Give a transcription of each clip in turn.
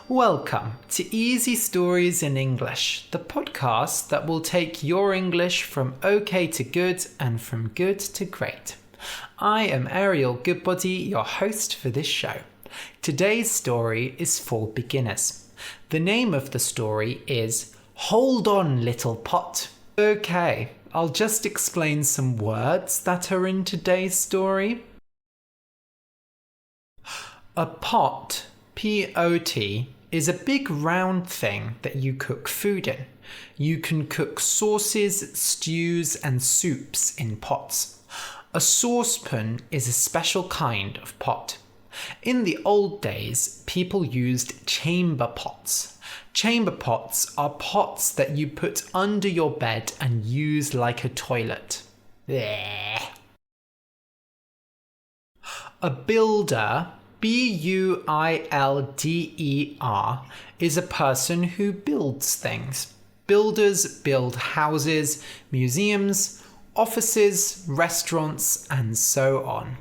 Welcome to Easy Stories in English, the podcast that will take your English from okay to good and from good to great. I am Ariel Goodbody, your host for this show. Today's story is for beginners. The name of the story is Hold On Little Pot. Okay, I'll just explain some words that are in today's story. A pot, P-O-T, is a big round thing that you cook food in. You can cook sauces, stews, and soups in pots. A saucepan is a special kind of pot. In the old days, people used chamber pots. Chamber pots are pots that you put under your bed and use like a toilet. Blech. A builder, B-U-I-L-D-E-R, is a person who builds things. Builders build houses, museums, offices, restaurants, and so on.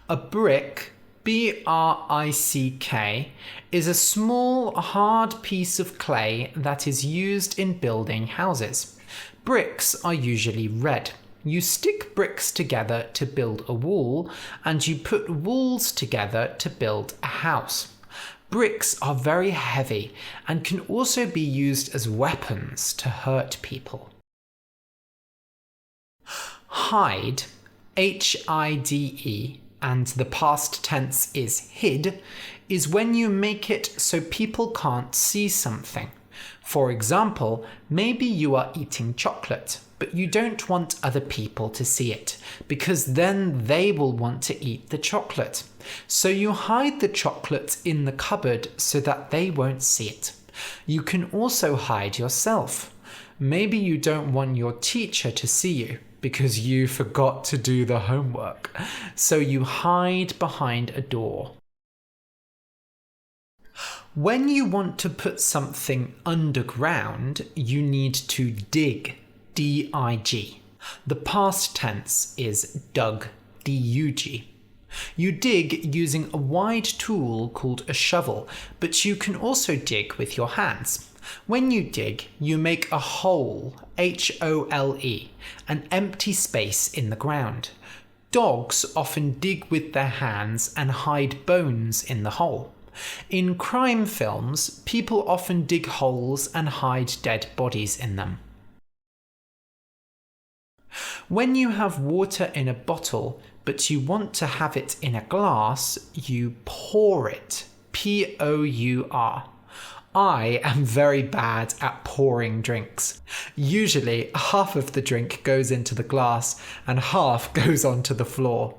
A brick, B-R-I-C-K, is a small, hard piece of clay that is used in building houses. Bricks are usually red. You stick bricks together to build a wall, and you put walls together to build a house. Bricks are very heavy and can also be used as weapons to hurt people. Hide, H-I-D-E, and the past tense is hid, is when you make it so people can't see something. For example, maybe you are eating chocolate, but you don't want other people to see it, because then they will want to eat the chocolate. So you hide the chocolate in the cupboard so that they won't see it. You can also hide yourself. Maybe you don't want your teacher to see you, because you forgot to do the homework. So you hide behind a door. When you want to put something underground, you need to dig, D-I-G. The past tense is dug, D-U-G. You dig using a wide tool called a shovel, but you can also dig with your hands. When you dig, you make a hole, H-O-L-E, an empty space in the ground. Dogs often dig with their hands and hide bones in the hole. In crime films, people often dig holes and hide dead bodies in them. When you have water in a bottle, but you want to have it in a glass, you pour it, P-O-U-R. I am very bad at pouring drinks. Usually, half of the drink goes into the glass and half goes onto the floor.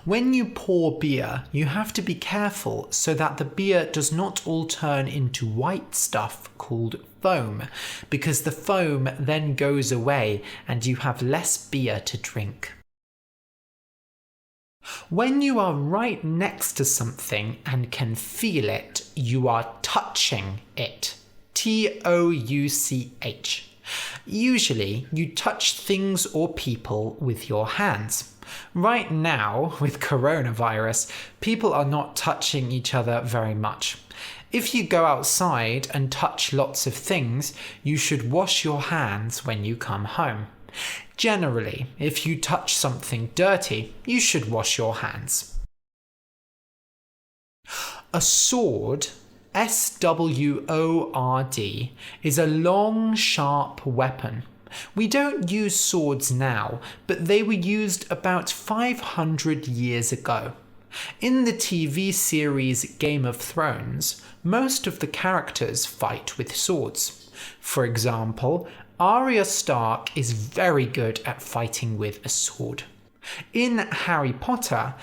When you pour beer, you have to be careful so that the beer does not all turn into white stuff called foam, because the foam then goes away and you have less beer to drink. When you are right next to something and can feel it, you are touching it. T-O-U-C-H. Usually, you touch things or people with your hands. Right now, with coronavirus, people are not touching each other very much. If you go outside and touch lots of things, you should wash your hands when you come home. Generally, if you touch something dirty, you should wash your hands. A sword, S-W-O-R-D, is a long, sharp weapon. We don't use swords now, but they were used about 500 years ago. In the TV series Game of Thrones, most of the characters fight with swords. For example, Arya Stark is very good at fighting with a sword. In Harry Potter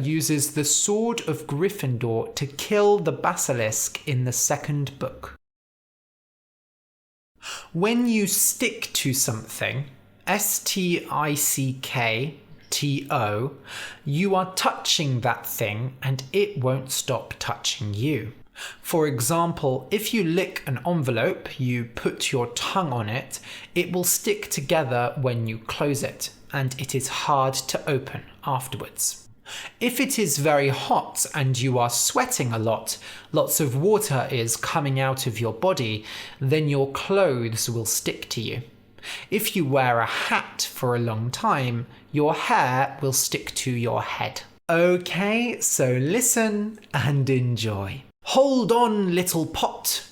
uses the Sword of Gryffindor to kill the basilisk in the second book. When you stick to something, S-T-I-C-K-T-O, you are touching that thing and it won't stop touching you. For example, if you lick an envelope, you put your tongue on it, it will stick together when you close it, and it is hard to open afterwards. If it is very hot and you are sweating a lot, lots of water is coming out of your body, then your clothes will stick to you. If you wear a hat for a long time, your hair will stick to your head. Okay, so listen and enjoy. Hold on, little pot.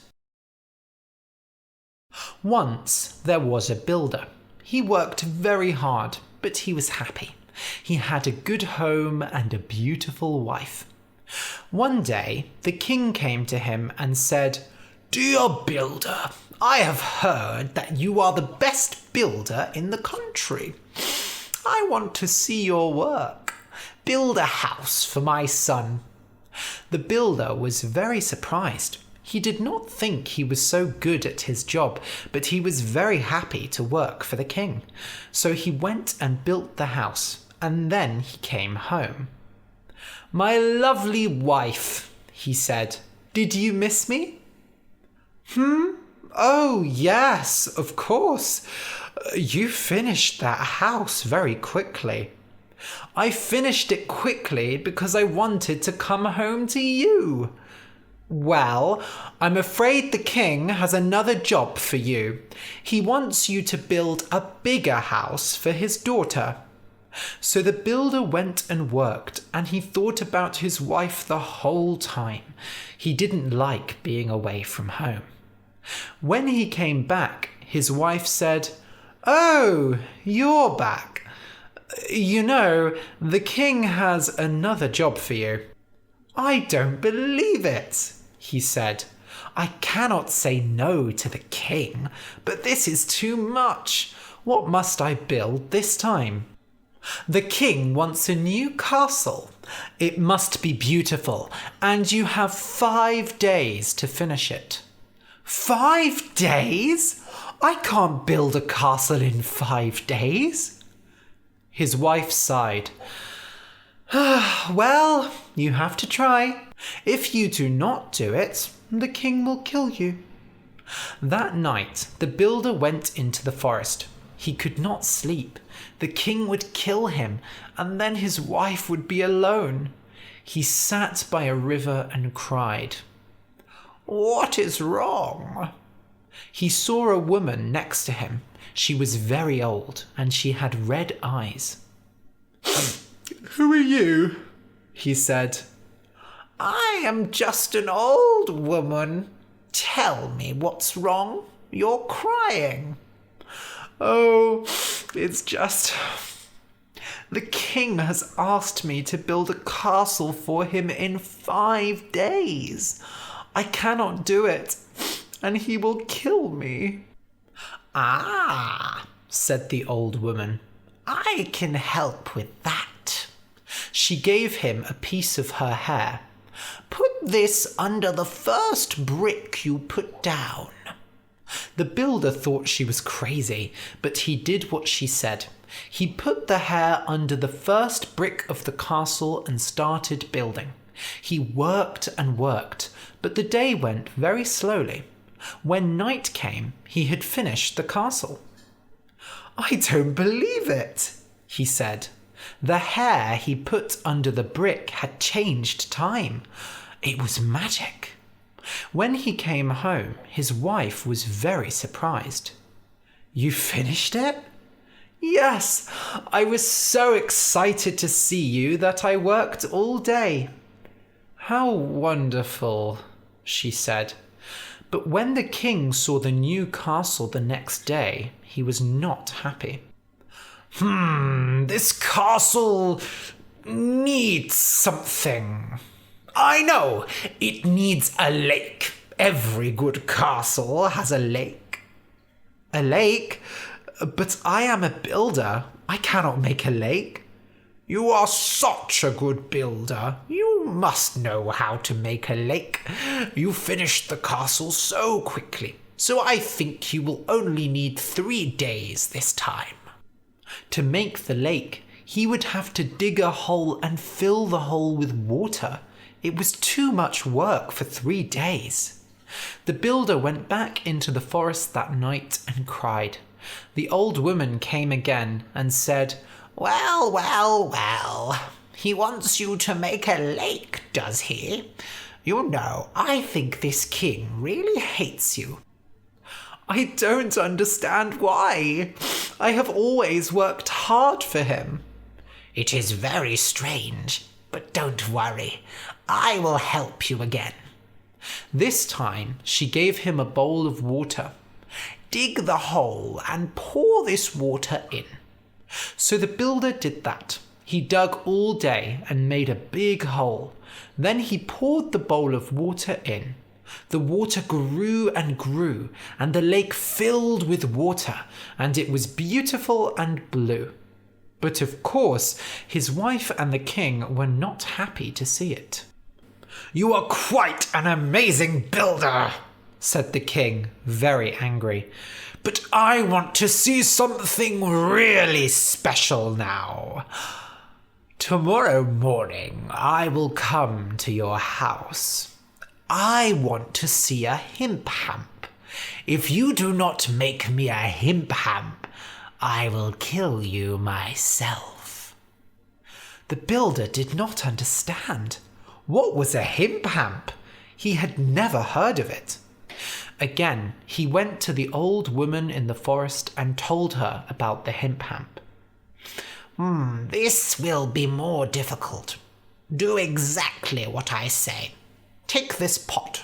Once there was a builder. He worked very hard, but he was happy. He had a good home and a beautiful wife. One day, the king came to him and said, "Dear builder, I have heard that you are the best builder in the country. I want to see your work. Build a house for my son." The builder was very surprised. He did not think he was so good at his job, but he was very happy to work for the king. So he went and built the house, and then he came home. "My lovely wife," he said, "did you miss me?" "Oh, yes, of course. You finished that house very quickly." "I finished it quickly because I wanted to come home to you." "Well, I'm afraid the king has another job for you. He wants you to build a bigger house for his daughter." So the builder went and worked, and he thought about his wife the whole time. He didn't like being away from home. When he came back, his wife said, "Oh, you're back. You know, the king has another job for you." "I don't believe it," he said. "I cannot say no to the king, but this is too much. What must I build this time?" "The king wants a new castle. It must be beautiful, and you have 5 days to finish it." 5 days? I can't build a castle in 5 days. His wife sighed. "Well, you have to try. If you do not do it, the king will kill you." That night, the builder went into the forest. He could not sleep. The king would kill him, and then his wife would be alone. He sat by a river and cried. "What is wrong?" He saw a woman next to him. She was very old, and she had red eyes. "Who are you?" he said. "I am just an old woman. Tell me what's wrong. You're crying." "Oh, it's just... the king has asked me to build a castle for him in 5 days. I cannot do it, and he will kill me." "Ah," said the old woman, "I can help with that." She gave him a piece of her hair. "Put this under the first brick you put down." The builder thought she was crazy, but he did what she said. He put the hair under the first brick of the castle and started building. He worked and worked, but the day went very slowly. When night came, he had finished the castle. "I don't believe it," he said. The hair he put under the brick had changed time. It was magic. When he came home, his wife was very surprised. "You finished it?" "Yes, I was so excited to see you that I worked all day." "How wonderful," she said. But when the king saw the new castle the next day, he was not happy. This castle needs something. I know, it needs a lake. Every good castle has a lake." "A lake? But I am a builder. I cannot make a lake." "You are such a good builder. You must know how to make a lake. You finished the castle so quickly, so I think you will only need 3 days this time." To make the lake, he would have to dig a hole and fill the hole with water. It was too much work for 3 days. The builder went back into the forest that night and cried. The old woman came again and said, "Well, well, well." He wants you to make a lake, does he? You know, I think this king really hates you. I don't understand why. I have always worked hard for him. It is very strange, but don't worry. I will help you again. This time, she gave him a bowl of water. Dig the hole and pour this water in. So the builder did that. He dug all day and made a big hole. Then he poured the bowl of water in. The water grew and grew, and the lake filled with water, and it was beautiful and blue. But of course, his wife and the king were not happy to see it. You are quite an amazing builder, said the king, very angry. But I want to see something really special now. Tomorrow morning, I will come to your house. I want to see a himp-hamp. If you do not make me a himp-hamp, I will kill you myself. The builder did not understand. What was a himp-hamp? He had never heard of it. Again, he went to the old woman in the forest and told her about the himp-hamp. This will be more difficult. Do exactly what I say. Take this pot.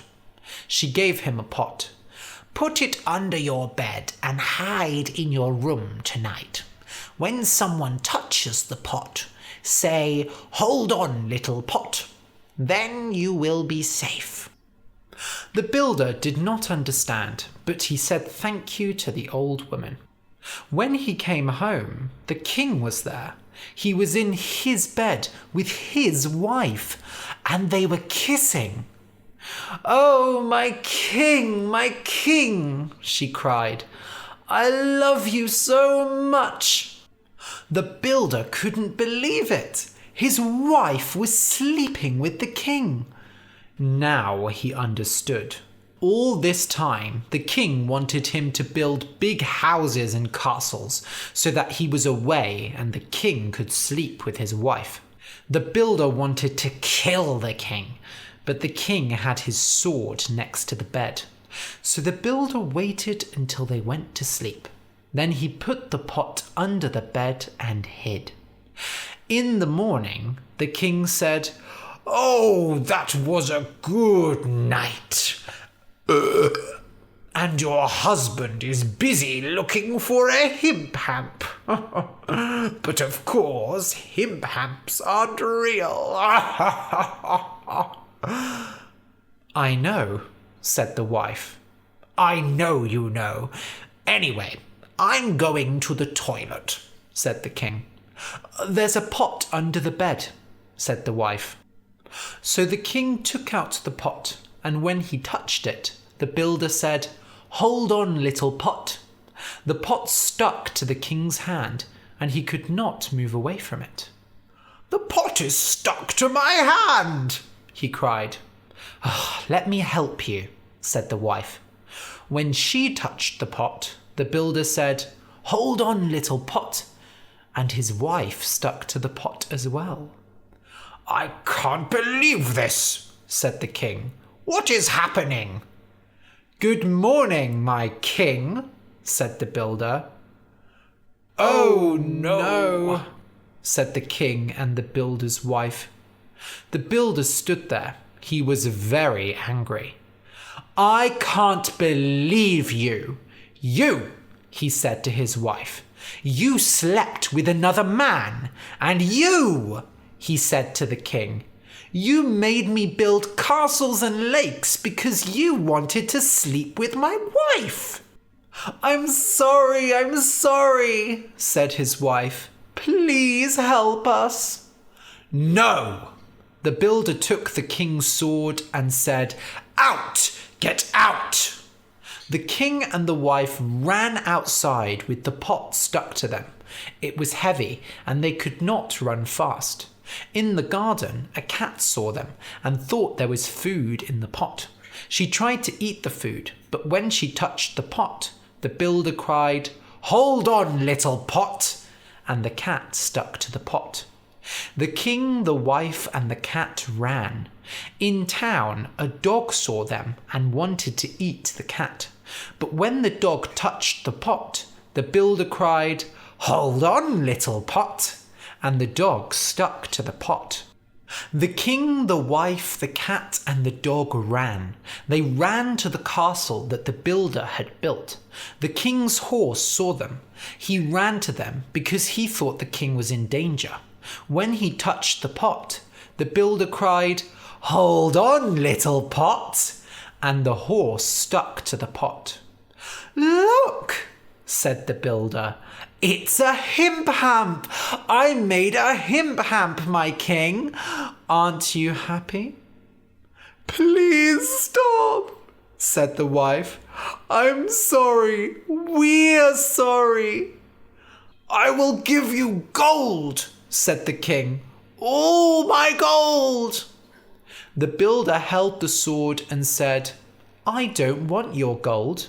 She gave him a pot. Put it under your bed and hide in your room tonight. When someone touches the pot, say, "Hold on, little pot." Then you will be safe. The builder did not understand, but he said thank you to the old woman. When he came home, the king was there. He was in his bed with his wife, and they were kissing. "Oh, my king," she cried. "I love you so much." The builder couldn't believe it. His wife was sleeping with the king. Now he understood. All this time, the king wanted him to build big houses and castles so that he was away and the king could sleep with his wife. The builder wanted to kill the king, but the king had his sword next to the bed. So the builder waited until they went to sleep. Then he put the pot under the bed and hid. In the morning, the king said, "Oh, that was a good night. And your husband is busy looking for a himp-hamp." But of course, himp-hamps aren't real. "I know," said the wife. "I know you know. Anyway, I'm going to the toilet," said the king. "There's a pot under the bed," said the wife. So the king took out the pot, and when he touched it, the builder said, "Hold on, little pot." The pot stuck to the king's hand, and he could not move away from it. "The pot is stuck to my hand," he cried. "Let me help you," said the wife. When she touched the pot, the builder said, "Hold on, little pot," and his wife stuck to the pot as well. "I can't believe this," said the king. "What is happening?" "Good morning, my king," said the builder. "Oh, no," said the king and the builder's wife. The builder stood there. He was very angry. "I can't believe you. You," he said to his wife, "you slept with another man. And you," he said to the king, "you made me build castles and lakes because you wanted to sleep with my wife." I'm sorry, said his wife. "Please help us." "No!" The builder took the king's sword and said, "Out! Get out!" The king and the wife ran outside with the pot stuck to them. It was heavy and they could not run fast. In the garden, a cat saw them and thought there was food in the pot. She tried to eat the food, but when she touched the pot, the builder cried, "Hold on, little pot!" and the cat stuck to the pot. The king, the wife, and the cat ran. In town, a dog saw them and wanted to eat the cat. But when the dog touched the pot, the builder cried, "Hold on, little pot!" and the dog stuck to the pot. The king, the wife, the cat, and the dog ran. They ran to the castle that the builder had built. The king's horse saw them. He ran to them because he thought the king was in danger. When he touched the pot, the builder cried, "Hold on, little pot!" and the horse stuck to the pot. "Look," said the builder, "it's a himp-hamp! I made a himp-hamp, my king. Aren't you happy?" "Please stop," said the wife. "I'm sorry. We're sorry." "I will give you gold," said the king. "All my gold." The builder held the sword and said, "I don't want your gold.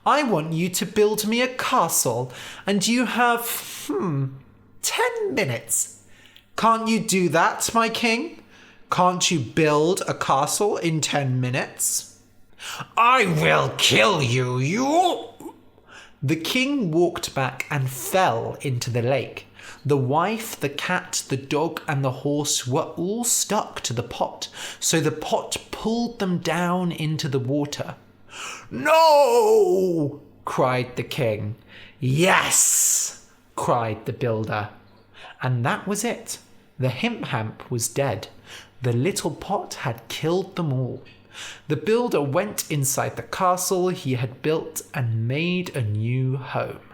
I want you to build me a castle, and you have, 10 minutes. Can't you do that, my king? Can't you build a castle in 10 minutes? "I will kill you, you!" The king walked back and fell into the lake. The wife, the cat, the dog, and the horse were all stuck to the pot, so the pot pulled them down into the water. "No!" cried the king. "Yes!" cried the builder. And that was it. The himp-hamp was dead. The little pot had killed them all. The builder went inside the castle he had built and made a new home.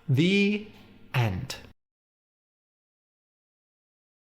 The end.